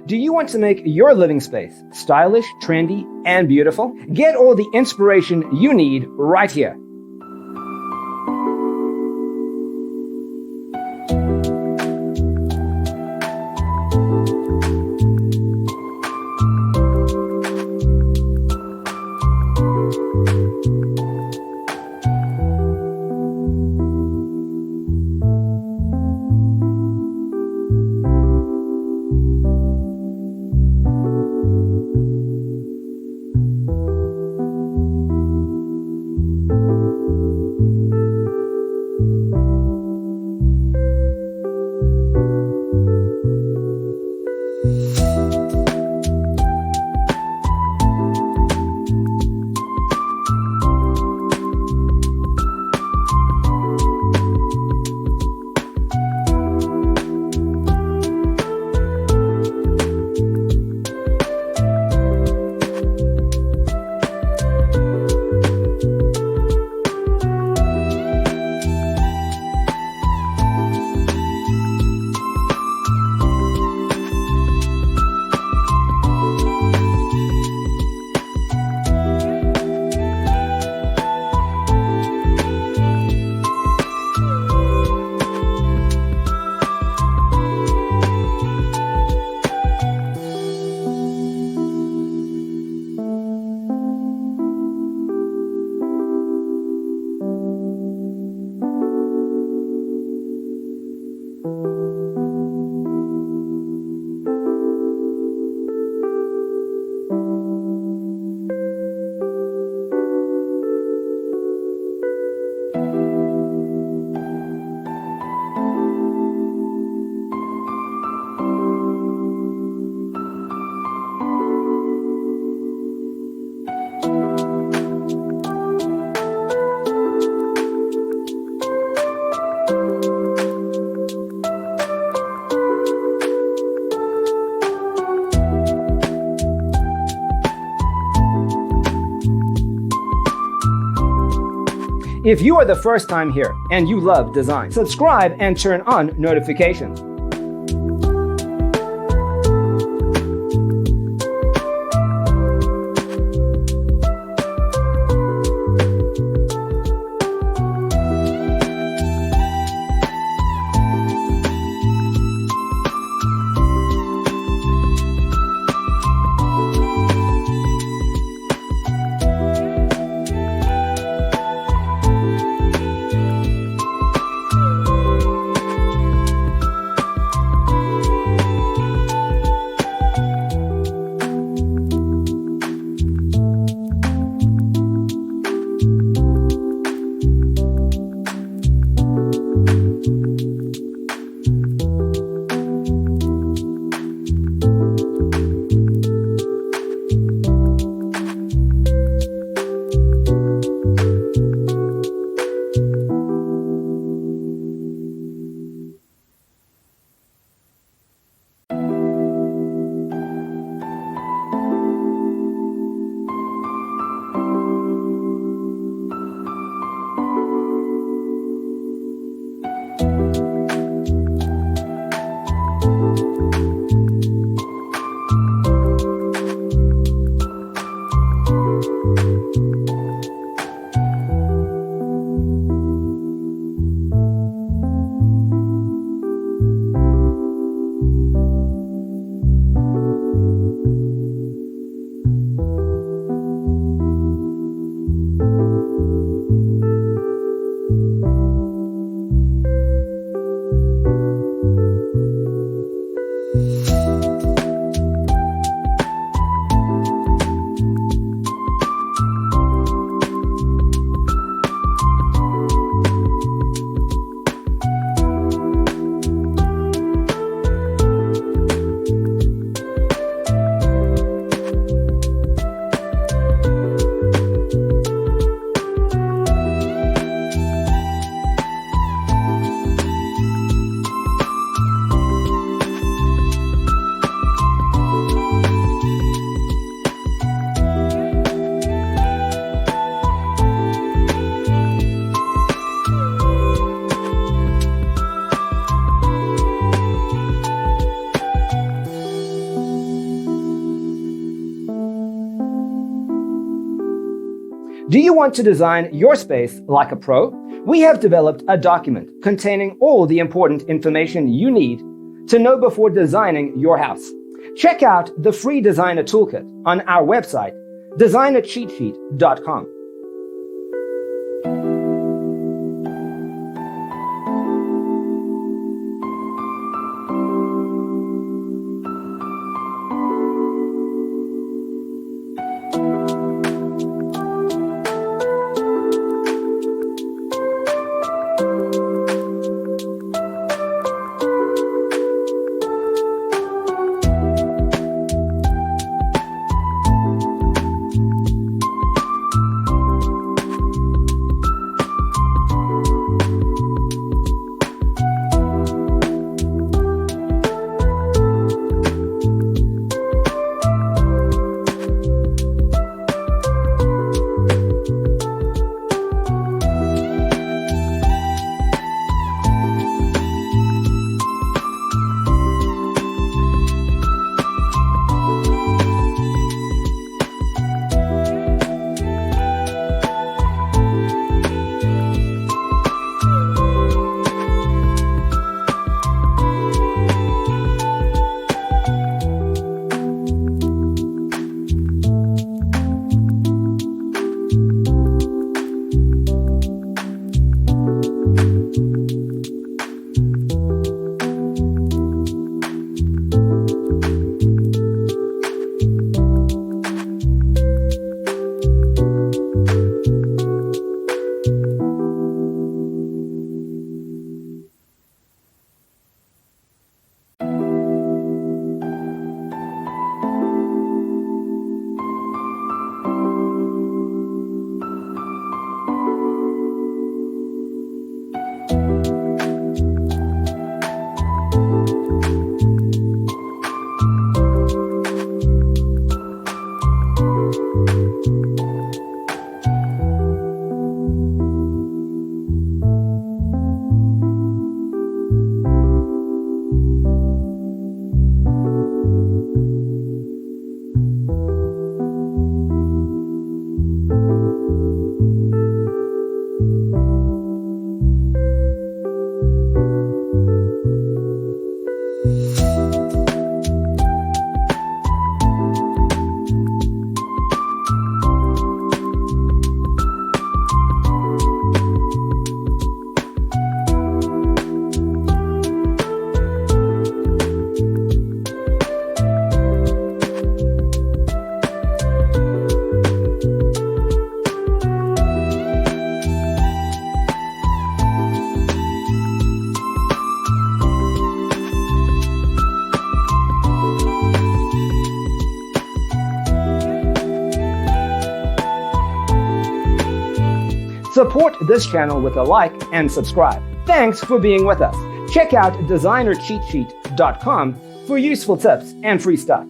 Do you want to make your living space stylish, trendy, and beautiful? Get all the inspiration you need right here. If you are the first time here and you love design, subscribe and turn on notifications. Do you want to design your space like a pro? We have developed a document containing all the important information you need to know before designing your house. Check out the free designer toolkit on our website, designercheatsheet.com. Support this channel with a like and subscribe. Thanks for being with us. Check out designercheatsheet.com for useful tips and free stuff.